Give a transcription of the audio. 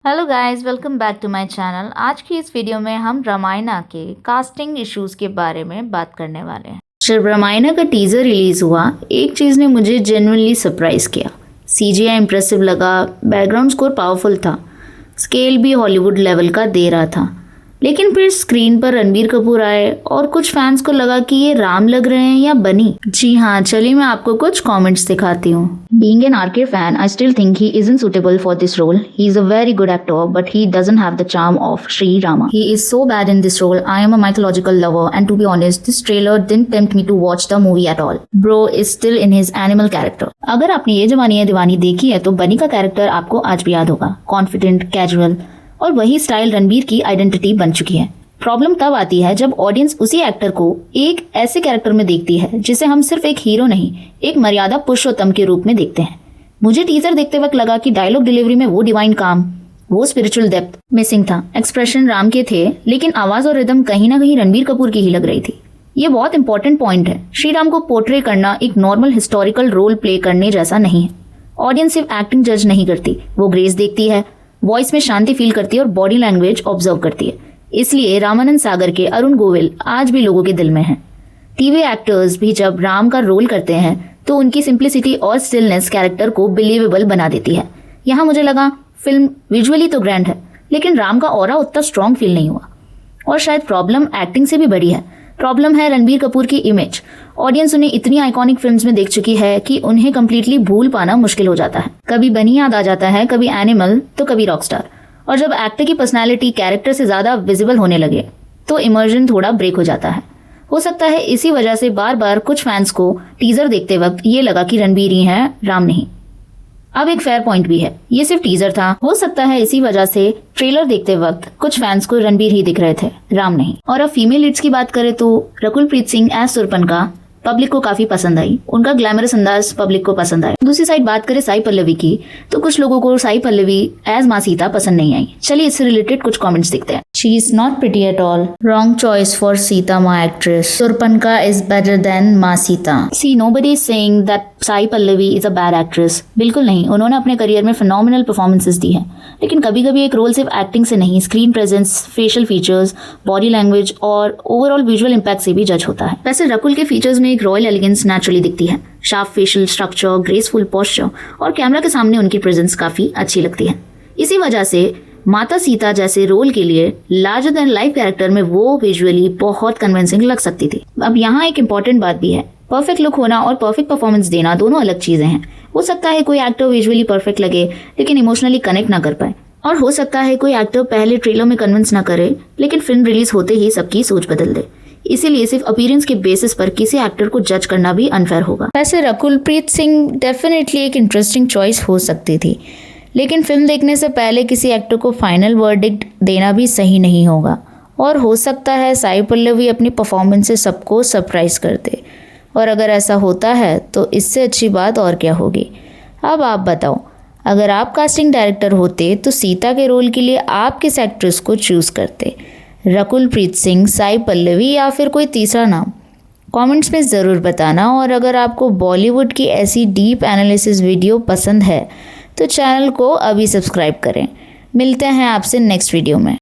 Hello guys, welcome back to my channel. आज की इस वीडियो में हम रामायणा के कास्टिंग इश्यूज के बारे में बात करने वाले हैं। जब रामायणा का टीजर रिलीज हुआ, एक चीज़ ने मुझे जेन्युइनली सरप्राइज किया। सीजीआई इंप्रेसिव लगा, बैकग्राउंड स्कोर पावरफुल था, स्केल भी हॉलीवुड लेवल का दे रहा था। लेकिन फिर स्क्रीन पर रणबीर कपूर आए और कुछ फैंस को लगा कि ये राम लग रहे हैं या बनी। जी हाँ, चलिए मैं आपको कुछ कमेंट्स दिखाती हूँ। Being an RK fan, I still think he isn't suitable for this role. He is a very good actor, but he doesn't have the charm of Sri Rama. He is so bad in this role. I am a mythological lover, and to be honest, this trailer didn't tempt me to watch the movie at all. Bro is still in his animal character. अगर आपने ये जवानी है दीवानी देखी है तो बनी का कैरेक्टर आपको आज भी याद होगा। कॉन्फिडेंट, कैजुअल और वही स्टाइल रणबीर की आइडेंटिटी बन चुकी है। प्रॉब्लम तब आती है जब ऑडियंस उसी एक्टर को एक ऐसे कैरेक्टर में देखती है जिसे हम सिर्फ एक हीरो नहीं, एक मर्यादा पुरुषोत्तम के रूप में देखते हैं। मुझे टीजर देखते वक्त लगा कि डायलॉग डिलीवरी में वो डिवाइन काम, वो स्पिरिचुअल डेप्थ मिसिंग था। एक्सप्रेशन राम के थे, लेकिन आवाज और रिदम कहीं ना कहीं रणबीर कपूर की ही लग रही थी। ये बहुत इंपॉर्टेंट पॉइंट है। श्री राम को पोर्ट्रे करना एक नॉर्मल हिस्टोरिकल रोल प्ले करने जैसा नहीं है। ऑडियंस सिर्फ एक्टिंग जज नहीं करती, वो ग्रेस देखती है, वॉइस में शांति फील करती है और बॉडी लैंग्वेज ऑब्जर्व करती है। इसलिए रामानंद सागर के अरुण गोविल आज भी लोगों के दिल में हैं। टीवी एक्टर्स भी जब राम का रोल करते हैं तो उनकी सिंप्लिसिटी और स्टिलनेस कैरेक्टर को बिलीवेबल बना देती है। यहाँ मुझे लगा फिल्म विजुअली तो ग्रैंड है, लेकिन राम का ऑरा उतना स्ट्रॉन्ग फील नहीं हुआ। और शायद प्रॉब्लम एक्टिंग से भी बड़ी है। प्रॉब्लम है रणबीर कपूर की इमेज। ऑडियंस उन्हें इतनी आइकॉनिक फिल्म्स में देख चुकी है कि उन्हें कम्प्लीटली भूल पाना मुश्किल हो जाता है। कभी बनी याद आ जाता है, कभी एनिमल तो कभी रॉकस्टार। और जब एक्टर की पर्सनालिटी कैरेक्टर से ज्यादा विजिबल होने लगे तो इमर्जन थोड़ा ब्रेक हो जाता है। हो सकता है इसी वजह से बार बार कुछ फैंस को टीजर देखते वक्त ये लगा कि रणबीर ही है, राम नहीं। अब एक फेयर पॉइंट भी है, ये सिर्फ टीजर था। हो सकता है इसी वजह से ट्रेलर देखते वक्त कुछ फैंस को रणबीर ही दिख रहे थे, राम नहीं। और अब फीमेल लीड्स की बात करें तो रकुलप्रीत सिंह एज सुरपनखा पब्लिक को काफी पसंद आई। उनका ग्लैमरस अंदाज पब्लिक को पसंद आया। दूसरी साइड बात करें साई पल्लवी की तो कुछ लोगों को साई पल्लवी एज माँ सीता पसंद नहीं आई। चलिए इससे रिलेटेड कुछ कमेंट्स देखते हैं। She is not pretty at all. Wrong choice for Sita Ma actress. Surpanka is better than Ma Sita. See, nobody is saying that Sai Pallavi is a bad actress. बिल्कुल नहीं, उन्होंने अपने करियर में phenomenal performances दी हैं। लेकिन कभी कभी एक रोल सिर्फ एक्टिंग से नहीं, screen presence, facial features, body language और ओवरऑल विजुअल इम्पैक्ट से भी जज होता है। वैसे रकुल के फीचर्स में एक रॉयल एलिगेंस नेचुरली दिखती है। Sharp facial structure, graceful posture और कैमरा के सामने उनकी प्रेजेंस काफी अच्छी लगती है। इसी वजह से माता सीता जैसे रोल के लिए लार्जर देन लाइफ कैरेक्टर में वो विजुअली बहुत कन्विंसिंग लग सकती थी। अब यहाँ एक इम्पॉर्टेंट बात भी है, परफेक्ट लुक होना और परफेक्ट परफॉर्मेंस देना दोनों अलग चीजें हैं। हो सकता है कोई एक्टर विजुअली परफेक्ट लगे लेकिन इमोशनली कनेक्ट ना कर पाए, और हो सकता है कोई एक्टर पहले ट्रेलर में कन्विंस ना करे लेकिन फिल्म रिलीज होते ही सबकी सोच बदल दे। इसीलिए सिर्फ अपीयरेंस के बेसिस पर किसी एक्टर को जज करना भी अनफेयर होगा। वैसे रकुलप्रीत सिंह डेफिनेटली एक इंटरेस्टिंग चॉइस हो सकती थी, लेकिन फिल्म देखने से पहले किसी एक्टर को फाइनल वर्डिक्ट देना भी सही नहीं होगा। और हो सकता है साई पल्लवी अपनी परफॉर्मेंस से सबको सरप्राइज कर दे, और अगर ऐसा होता है तो इससे अच्छी बात और क्या होगी। अब आप बताओ, अगर आप कास्टिंग डायरेक्टर होते तो सीता के रोल के लिए आप किस एक्ट्रेस को चूज़ करते? रकुलप्रीत सिंह, साई पल्लवी या फिर कोई तीसरा नाम? कमेंट्स में ज़रूर बताना। और अगर आपको बॉलीवुड की ऐसी डीप एनालिसिस वीडियो पसंद है तो चैनल को अभी सब्सक्राइब करें। मिलते हैं आपसे नेक्स्ट वीडियो में।